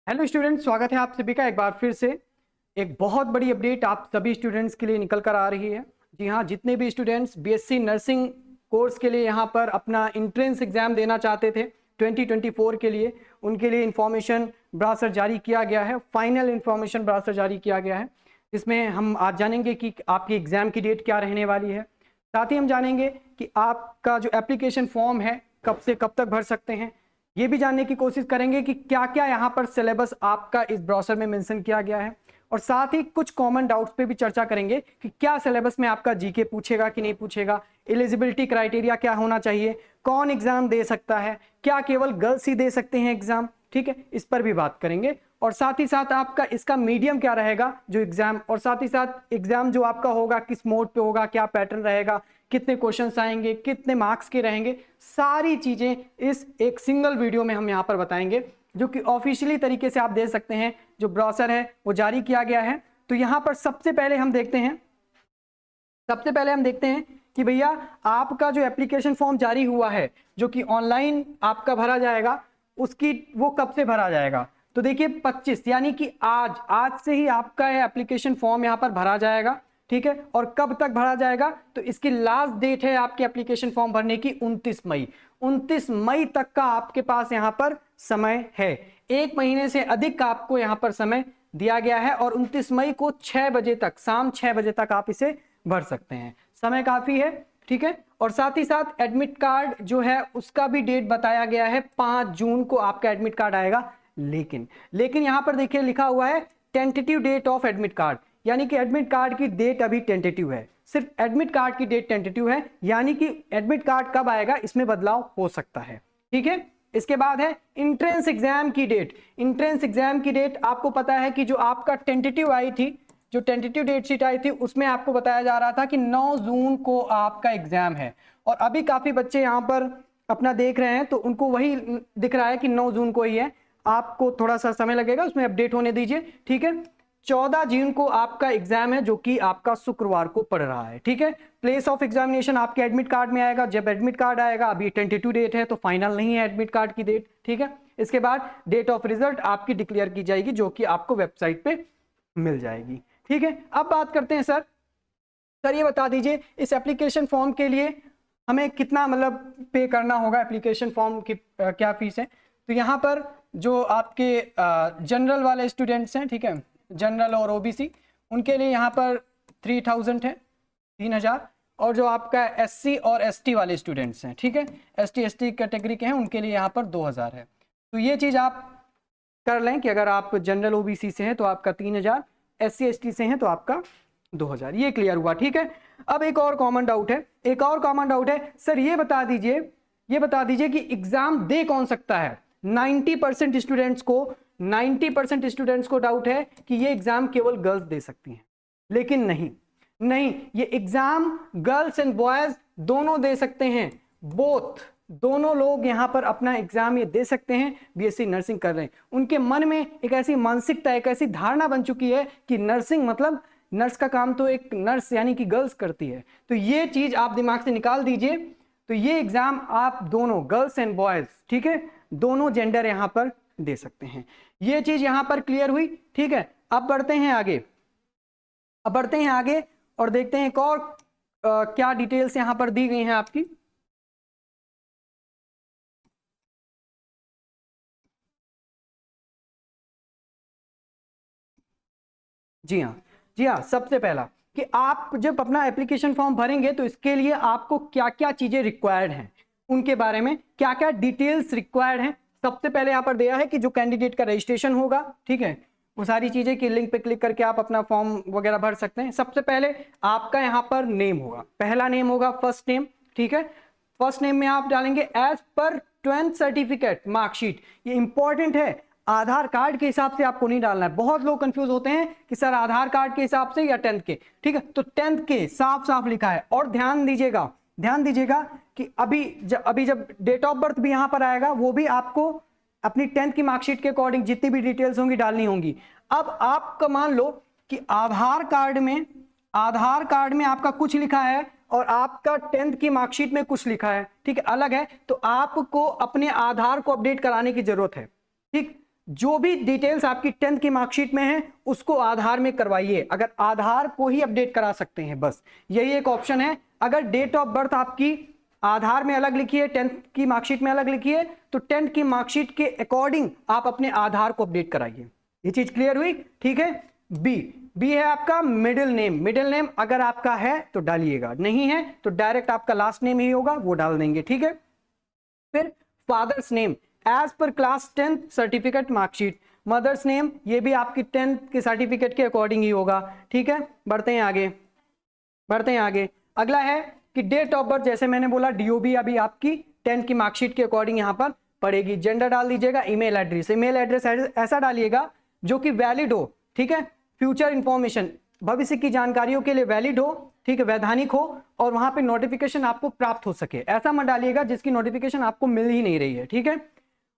Hello students, स्वागत है आप सभी का एक बार फिर से। एक बहुत बड़ी अपडेट आप सभी स्टूडेंट्स के लिए निकल कर आ रही है। जी हाँ, जितने भी स्टूडेंट्स बीएससी नर्सिंग कोर्स के लिए यहाँ पर अपना एंट्रेंस एग्जाम देना चाहते थे 2024 के लिए, उनके लिए इंफॉर्मेशन ब्राउज़र जारी किया गया है। फाइनल इंफॉर्मेशन ब्राउज़र जारी किया गया है, जिसमें हम आज जानेंगे कि आपकी एग्ज़ाम की डेट क्या रहने वाली है। साथ ही हम जानेंगे कि आपका जो एप्लीकेशन फॉर्म है कब से कब तक भर सकते हैं। ये भी जानने की कोशिश करेंगे कि क्या क्या यहाँ पर सिलेबस आपका इस ब्राउज़र में मेंशन किया गया है, और साथ ही कुछ कॉमन डाउट्स पे भी चर्चा करेंगे कि क्या सिलेबस में आपका जीके पूछेगा कि नहीं पूछेगा, एलिजिबिलिटी क्राइटेरिया क्या होना चाहिए, कौन एग्जाम दे सकता है, क्या केवल गर्ल्स ही दे सकते हैं एग्जाम। ठीक है, इस पर भी बात करेंगे। और साथ ही साथ आपका इसका मीडियम क्या रहेगा जो एग्जाम, और साथ ही साथ एग्जाम जो आपका होगा किस मोड पे होगा, क्या पैटर्न रहेगा, कितने क्वेश्चंस आएंगे, कितने मार्क्स के रहेंगे, सारी चीजें इस एक सिंगल वीडियो में हम यहाँ पर बताएंगे, जो कि ऑफिशियली तरीके से आप दे सकते हैं। जो ब्राउज़र है वो जारी किया गया है। तो यहाँ पर सबसे पहले हम देखते हैं कि भैया आपका जो एप्लीकेशन फॉर्म जारी हुआ है जो कि ऑनलाइन आपका भरा जाएगा, उसकी वो कब से भरा जाएगा। तो देखिए 25 यानी कि आज से ही आपका एप्लीकेशन फॉर्म यहाँ पर भरा जाएगा। ठीक है, और कब तक भरा जाएगा, तो इसकी लास्ट डेट है आपके एप्लीकेशन फॉर्म भरने की 29 मई। 29 मई तक का आपके पास यहाँ पर समय है। एक महीने से अधिक का आपको यहाँ पर समय दिया गया है, और 29 मई को 6 बजे तक, शाम 6 बजे तक आप इसे भर सकते हैं। समय काफी है। ठीक है, और साथ ही साथ एडमिट कार्ड जो है उसका भी डेट बताया गया है, 5 जून को आपका एडमिट कार्ड आएगा। लेकिन यहां पर देखिए लिखा हुआ है tentative date of admit card, यानी कि एडमिट कार्ड की डेट अभी टेंटेटिव है। सिर्फ एडमिट कार्ड की डेट टेंटेटिव है, यानी कि एडमिट कार्ड कब आएगा इसमें बदलाव हो सकता है। ठीक है, इसके बाद है इंट्रेंस एग्जाम की डेट। इंट्रेंस एग्जाम की डेट आपको पता है कि जो आपका टेंटेटिव आई थी, जो टेंटेटिव डेट शीट आई थी, उसमें आपको बताया जा रहा था कि 9 जून को आपका एग्जाम है। और अभी काफी बच्चे यहाँ पर अपना देख रहे हैं तो उनको वही दिख रहा है कि 9 जून को ही है। आपको थोड़ा सा समय लगेगा, उसमें अपडेट होने दीजिए। ठीक है, 14 जून को आपका एग्जाम है जो कि आपका शुक्रवार को पड़ रहा है। ठीक है, प्लेस ऑफ एग्जामिनेशन आपके एडमिट कार्ड में आएगा। जब एडमिट कार्ड आएगा, अभी टेंटेटिव डेट है तो फाइनल नहीं है एडमिट कार्ड की डेट। ठीक है, इसके बाद डेट ऑफ रिजल्ट आपकी डिक्लेयर की जाएगी, जो कि आपको वेबसाइट पे मिल जाएगी। ठीक है, अब बात करते हैं सर ये बता दीजिए इस एप्लीकेशन फॉर्म के लिए हमें कितना मतलब पे करना होगा, एप्लीकेशन फॉर्म की क्या फीस है। तो यहाँ पर जो आपके जनरल वाले स्टूडेंट्स हैं, ठीक है, जनरल और ओबीसी, उनके लिए यहाँ पर 3000 है, 3000। और जो आपका एससी और एसटी वाले स्टूडेंट्स हैं, ठीक है, एसटी एसटी कैटेगरी के हैं, उनके लिए यहाँ पर 2000 है। तो ये चीज़ आप कर लें कि अगर आप जनरल ओबीसी से हैं तो आपका 3000, एससी एसटी से हैं तो आपका 2000। ये क्लियर हुआ। ठीक है, अब एक और कॉमन डाउट है, सर ये बता दीजिए कि एग्जाम दे कौन सकता है। 90% स्टूडेंट्स को डाउट है कि ये एग्जाम केवल गर्ल्स दे सकती हैं, लेकिन नहीं, ये एग्जाम गर्ल्स एंड बॉयज दोनों दे सकते हैं। दोनों लोग यहाँ पर अपना एग्जाम ये दे सकते हैं। बीएससी नर्सिंग कर रहे हैं, उनके मन में एक ऐसी मानसिकता, एक ऐसी धारणा बन चुकी है कि नर्सिंग मतलब नर्स का काम तो एक नर्स यानी कि गर्ल्स करती है। तो ये चीज आप दिमाग से निकाल दीजिए। तो ये एग्जाम आप दोनों गर्ल्स एंड बॉयज, ठीक है, दोनों जेंडर यहां पर दे सकते हैं। ये चीज यहां पर क्लियर हुई। ठीक है, अब बढ़ते हैं आगे और देखते हैं एक और क्या डिटेल्स यहां पर दी गई हैं आपकी। जी हाँ, सबसे पहला कि आप जब अपना एप्लीकेशन फॉर्म भरेंगे तो इसके लिए आपको क्या क्या चीजें रिक्वायर्ड हैं, उनके बारे में क्या क्या डिटेल्स रिक्वायर्ड हैं। सबसे पहले यहाँ पर दिया है कि जो कैंडिडेट का रजिस्ट्रेशन होगा, ठीक है, वो सारी चीजें की लिंक पे क्लिक करके आप अपना फॉर्म वगैरह भर सकते हैं। सबसे पहले आपका यहाँ पर नेम होगा, पहला नेम होगा फर्स्ट नेम। ठीक है, फर्स्ट नेम में आप डालेंगे as per 10th certificate marksheet. ये इंपॉर्टेंट है, आधार कार्ड के हिसाब से आपको नहीं डालना है। बहुत लोग कंफ्यूज होते हैं कि सर आधार कार्ड के हिसाब से या 10th के। ठीक है, तो 10th के साफ लिखा है। और ध्यान दीजिएगा कि अभी जब डेट ऑफ बर्थ भी यहां पर आएगा, वो भी आपको अपनी 10th की मार्कशीट के अकॉर्डिंग जितनी भी डिटेल्स होंगी डालनी होंगी। अब आपका मान लो कि आधार कार्ड में आपका कुछ लिखा है और आपका 10th की मार्कशीट में कुछ लिखा है, ठीक है, अलग है, तो आपको अपने आधार को अपडेट कराने की जरूरत है। ठीक, जो भी डिटेल्स आपकी 10th की मार्कशीट में है उसको आधार में करवाइए, अगर आधार को ही अपडेट करा सकते हैं बस, यही एक ऑप्शन है। अगर डेट ऑफ बर्थ आपकी आधार में अलग लिखी है, 10th की मार्कशीट में अलग लिखी है, तो 10th की मार्कशीट के अकॉर्डिंग आप अपने आधार को अपडेट कराइए। ये चीज क्लियर हुई, ठीक है। बी है आपका मिडिल नेम। मिडिल नेम अगर आपका है तो डालिएगा, नहीं है तो डायरेक्ट आपका लास्ट नेम ही होगा, वो डाल देंगे, ठीक है। फिर father's name as per class 10th certificate marksheet. Mother's name ये भी आपकी 10th के सर्टिफिकेट के अकॉर्डिंग ही होगा, ठीक है। बढ़ते हैं आगे, बढ़ते हैं आगे। अगला है कि डेट ऑफ बर्थ, जैसे मैंने बोला डीओबी अभी आपकी 10th की मार्कशीट के अकॉर्डिंग यहां पर पड़ेगी। जेंडर डाल दीजिएगा, ईमेल एड्रेस, ईमेल एड्रेस ऐसा डालिएगा जो कि वैलिड हो, ठीक है। फ्यूचर इंफॉर्मेशन, भविष्य की जानकारियों के लिए वैलिड हो, ठीक है, वैधानिक हो, और वहां पे नोटिफिकेशन आपको प्राप्त हो सके। ऐसा मत डालिएगा जिसकी नोटिफिकेशन आपको मिल ही नहीं रही है, ठीक है।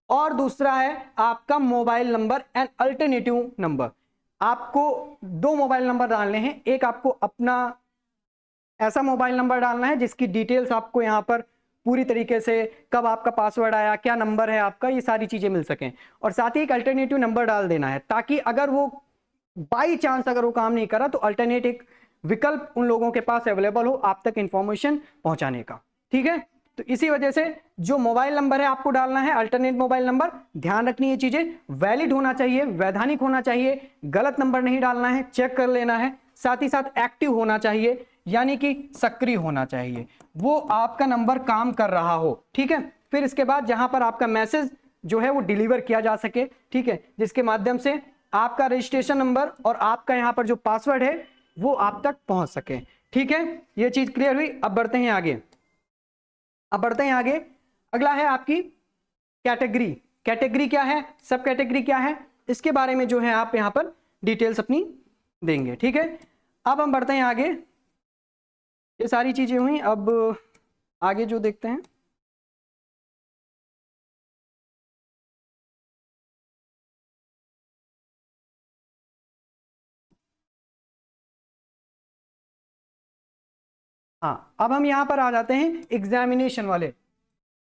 और दूसरा है आपका mobile number and alternative number. आपको 2 मोबाइल नंबर डालने हैं, एक आपको अपना ऐसा मोबाइल नंबर डालना है जिसकी डिटेल्स आपको यहाँ पर पूरी तरीके से, कब आपका पासवर्ड आया, क्या नंबर है आपका, ये सारी चीजें मिल सकें। और साथ ही एक अल्टरनेटिव नंबर डाल देना है, ताकि अगर वो बाई चांस अगर वो काम नहीं करा तो अल्टरनेट एक विकल्प उन लोगों के पास अवेलेबल हो आप तक इंफॉर्मेशन पहुंचाने का, ठीक है। तो इसी वजह से जो मोबाइल नंबर है आपको डालना है अल्टरनेट मोबाइल नंबर। ध्यान रखनी है चीजें, वैलिड होना चाहिए, वैधानिक होना चाहिए, गलत नंबर नहीं डालना है, चेक कर लेना है। साथ ही साथ एक्टिव होना चाहिए, यानी कि सक्रिय होना चाहिए, वो आपका नंबर काम कर रहा हो, ठीक है। फिर इसके बाद जहां पर आपका मैसेज जो है वो डिलीवर किया जा सके, ठीक है, जिसके माध्यम से आपका रजिस्ट्रेशन नंबर और आपका यहां पर जो पासवर्ड है वो आप तक पहुंच सके, ठीक है। ये चीज क्लियर हुई। अब बढ़ते हैं आगे, अब बढ़ते हैं आगे। अगला है आपकी कैटेगरी। कैटेगरी क्या है, सब कैटेगरी क्या है, इसके बारे में जो है आप यहां पर डिटेल्स अपनी देंगे, ठीक है। अब हम बढ़ते हैं आगे, ये सारी चीजें हुई। अब आगे जो देखते हैं, हाँ, अब हम यहां पर आ जाते हैं एग्जामिनेशन वाले,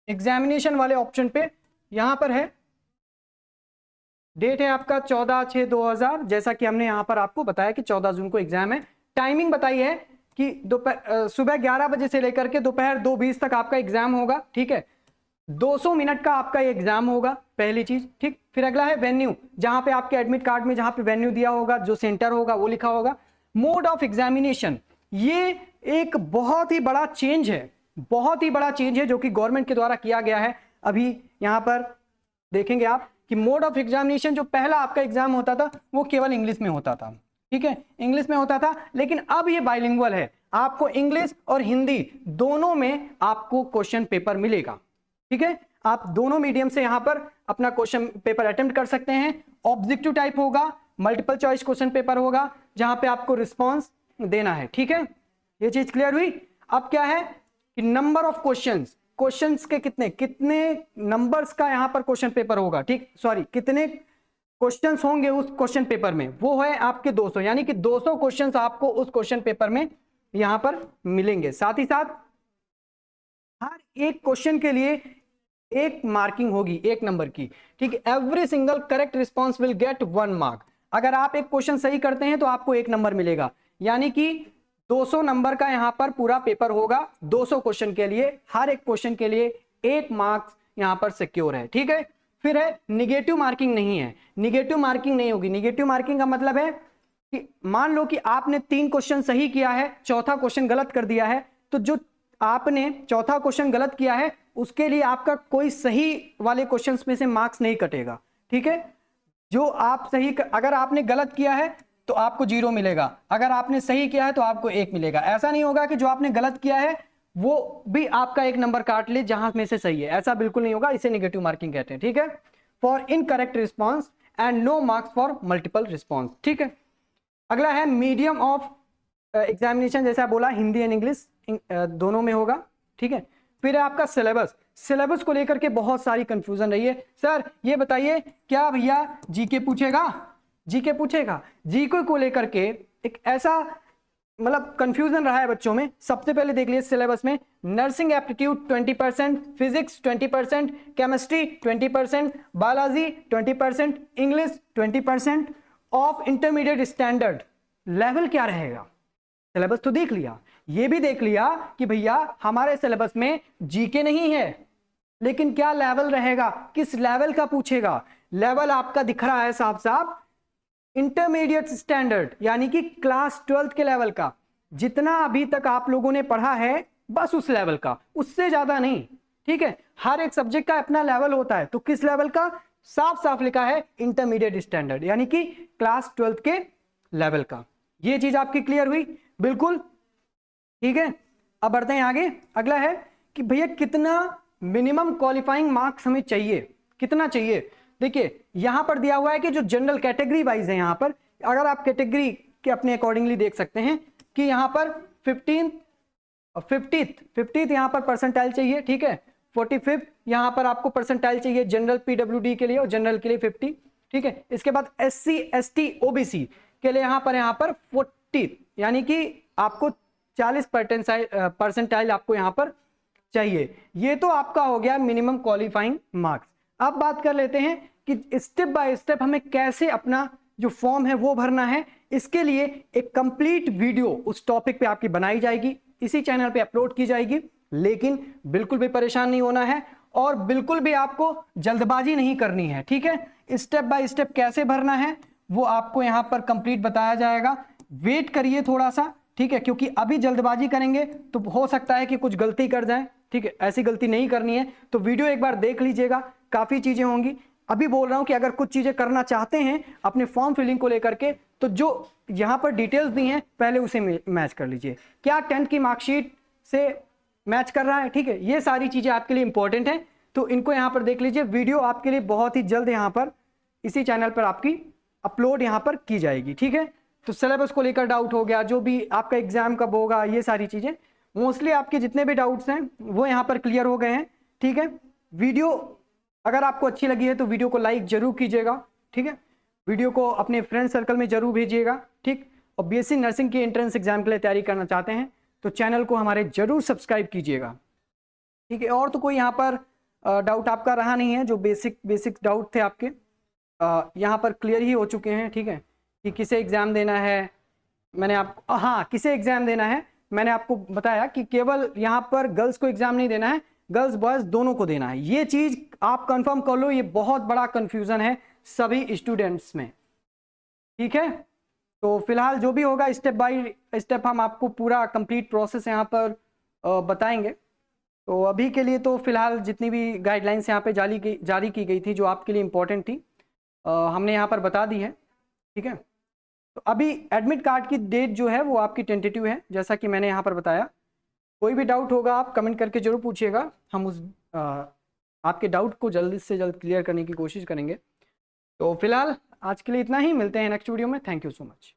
एग्जामिनेशन वाले ऑप्शन पे। यहां पर है डेट है आपका 14/6/2000, जैसा कि हमने यहां पर आपको बताया कि 14 जून को एग्जाम है। टाइमिंग बताई है कि दोपहर सुबह 11 बजे से लेकर के दोपहर 2:20 तक आपका एग्जाम होगा, ठीक है। 200 मिनट का आपका एग्जाम होगा, पहली चीज, ठीक। फिर अगला है वेन्यू, जहां पे आपके एडमिट कार्ड में जहां पे वेन्यू दिया होगा, जो सेंटर होगा वो लिखा होगा। मोड ऑफ एग्जामिनेशन, ये एक बहुत ही बड़ा चेंज है, बहुत ही बड़ा चेंज है जो कि गवर्नमेंट के द्वारा किया गया है। अभी यहां पर देखेंगे आप कि मोड ऑफ एग्जामिनेशन, जो पहला आपका एग्जाम होता था वो केवल इंग्लिश में होता था, ठीक है, इंग्लिश में होता था, लेकिन अब ये बाइलिंगुअल है, आपको इंग्लिश और हिंदी दोनों में आपको क्वेश्चन पेपर मिलेगा, ठीक है। आप दोनों मीडियम से यहां पर अपना क्वेश्चन पेपर अटेम्प्ट कर सकते हैं। ऑब्जेक्टिव टाइप होगा, मल्टीपल चॉइस क्वेश्चन पेपर होगा, जहां पे आपको रिस्पॉन्स देना है, ठीक है। ये चीज क्लियर हुई। अब क्या है कि नंबर ऑफ क्वेश्चंस, क्वेश्चंस के कितने कितने नंबर्स का यहां पर क्वेश्चन पेपर होगा, ठीक, सॉरी, कितने क्वेश्चंस होंगे उस क्वेश्चन पेपर में, वो है आपके 200, यानी कि 200 क्वेश्चंस आपको उस क्वेश्चन पेपर में यहां पर मिलेंगे। साथ ही साथ हर एक क्वेश्चन के लिए एक मार्किंग होगी, 1 नंबर की, ठीक है। Every single correct response will get 1 mark. अगर आप एक क्वेश्चन सही करते हैं तो आपको 1 नंबर मिलेगा, यानी कि 200 नंबर का यहां पर पूरा पेपर होगा। 200 क्वेश्चन के लिए, हर एक क्वेश्चन के लिए 1 मार्क्स यहां पर सिक्योर है, ठीक है। फिर है निगेटिव मार्किंग नहीं है, निगेटिव मार्किंग नहीं होगी। निगेटिव मार्किंग का मतलब है कि मान लो कि आपने 3 क्वेश्चन सही किया है, चौथा क्वेश्चन गलत कर दिया है, तो जो आपने चौथा क्वेश्चन गलत किया है उसके लिए आपका कोई सही वाले क्वेश्चंस में से मार्क्स नहीं कटेगा, ठीक है। जो आप सही अगर आपने गलत किया है तो आपको 0 मिलेगा, अगर आपने सही किया है तो आपको 1 मिलेगा। ऐसा नहीं होगा कि जो आपने गलत किया है वो भी आपका 1 नंबर काट ले जहां में से सही है, ऐसा बिल्कुल नहीं होगा, इसे नेगेटिव मार्किंग कहते हैं, ठीक है। For incorrect response and no marks for multiple response, ठीक है। अगला है मीडियम ऑफ एग्जामिनेशन, जैसा बोला हिंदी एंड इंग्लिश दोनों में होगा, ठीक है। फिर है आपका सिलेबस। सिलेबस को लेकर के बहुत सारी कंफ्यूजन रही है, सर ये बताइए क्या भैया जीके पूछेगा, जीके पूछेगा। जीके को लेकर के एक ऐसा मतलब कंफ्यूजन रहा है बच्चों में, सबसे पहले देख लीजिए सिलेबस में nursing aptitude 20%, physics 20%, chemistry 20%, biology 20%, English 20% of intermediate standard. Level क्या रहेगा? सिलेबस तो देख लिया, ये भी देख लिया कि भैया हमारे सिलेबस में जीके नहीं है, लेकिन क्या लेवल रहेगा, किस लेवल का पूछेगा। लेवल आपका दिख रहा है साफ साफ, इंटरमीडिएट स्टैंडर्ड यानी कि क्लास 12th के लेवल का। जितना अभी तक आप लोगों ने पढ़ा है बस उस लेवल का, उससे ज्यादा नहीं। ठीक है, हर एक सब्जेक्ट का अपना लेवल होता है, तो किस लेवल का, साफ साफ लिखा है इंटरमीडिएट स्टैंडर्ड यानी कि क्लास 12th के लेवल का। ये चीज आपकी क्लियर हुई? बिल्कुल ठीक है। अब बढ़ते हैं आगे। अगला है कि भैया कितना मिनिमम क्वालिफाइंग मार्क्स हमें चाहिए, कितना चाहिए। देखिए यहां पर दिया हुआ है कि जो जनरल कैटेगरी वाइज है, यहां पर अगर आप कैटेगरी के अपने अकॉर्डिंगली देख सकते हैं कि यहां पर 50th यहां पर परसेंटाइल चाहिए। ठीक है, 45th यहां पर आपको परसेंटाइल चाहिए जनरल पीडब्ल्यूडी के लिए, और जनरल के लिए 50। ठीक है, इसके बाद SC ST OBC के लिए यहां पर 40 यानी कि आपको 40 परसेंटाइल आपको यहां पर चाहिए। ये तो आपका हो गया मिनिमम क्वालिफाइंग मार्क्स। अब बात कर लेते हैं कि स्टेप बाय स्टेप हमें कैसे अपना जो फॉर्म है वो भरना है। इसके लिए एक कंप्लीट वीडियो उस टॉपिक पे आपकी बनाई जाएगी, इसी चैनल पे अपलोड की जाएगी। लेकिन बिल्कुल भी परेशान नहीं होना है और बिल्कुल भी आपको जल्दबाजी नहीं करनी है। ठीक है, स्टेप बाय स्टेप कैसे भरना है वो आपको यहां पर कंप्लीट बताया जाएगा। वेट करिए थोड़ा सा, ठीक है, क्योंकि अभी जल्दबाजी करेंगे तो हो सकता है कि कुछ गलती कर जाए। ठीक है, ऐसी गलती नहीं करनी है, तो वीडियो एक बार देख लीजिएगा, काफी चीजें होंगी। अभी बोल रहा हूं कि अगर कुछ चीजें करना चाहते हैं अपने फॉर्म फिलिंग को लेकर के, तो जो यहां पर डिटेल्स दी हैं पहले उसे मैच कर लीजिए। क्या 10th की मार्कशीट से मैच कर रहा है? ठीक है, ये सारी चीजें आपके लिए इंपॉर्टेंट है, तो इनको यहां पर देख लीजिए। वीडियो आपके लिए बहुत ही जल्द यहां पर इसी चैनल पर आपकी अपलोड यहां पर की जाएगी। ठीक है, तो सिलेबस को लेकर डाउट हो गया, जो भी आपका एग्जाम कब होगा, ये सारी चीजें मोस्टली आपके जितने भी डाउट्स हैं वो यहाँ पर क्लियर हो गए हैं। ठीक है, वीडियो अगर आपको अच्छी लगी है तो वीडियो को लाइक जरूर कीजिएगा। ठीक है, वीडियो को अपने फ्रेंड सर्कल में जरूर भेजिएगा। ठीक, और BSc नर्सिंग की एंट्रेंस एग्जाम के लिए तैयारी करना चाहते हैं तो चैनल को हमारे जरूर सब्सक्राइब कीजिएगा। ठीक है, और तो कोई यहाँ पर डाउट आपका रहा नहीं है, जो बेसिक डाउट थे आपके यहाँ पर क्लियर ही हो चुके हैं। ठीक है, कि किसे एग्जाम देना है, मैंने आपको किसे एग्जाम देना है मैंने आपको बताया कि केवल यहाँ पर गर्ल्स को एग्जाम नहीं देना है, गर्ल्स बॉयज दोनों को देना है। ये चीज आप कंफर्म कर लो, ये बहुत बड़ा कंफ्यूजन है सभी स्टूडेंट्स में। ठीक है, तो फिलहाल जो भी होगा स्टेप बाय स्टेप हम आपको पूरा कंप्लीट प्रोसेस यहाँ पर बताएंगे। तो अभी के लिए तो फिलहाल जितनी भी गाइडलाइंस यहाँ पे जारी की गई थी जो आपके लिए इंपॉर्टेंट थी हमने यहाँ पर बता दी है। ठीक है, तो अभी एडमिट कार्ड की डेट जो है वो आपकी टेंटेटिव है, जैसा कि मैंने यहाँ पर बताया। कोई भी डाउट होगा आप कमेंट करके जरूर पूछिएगा, हम उस आपके डाउट को जल्द से जल्द क्लियर करने की कोशिश करेंगे। तो फिलहाल आज के लिए इतना ही, मिलते हैं नेक्स्ट वीडियो में। Thank you so much.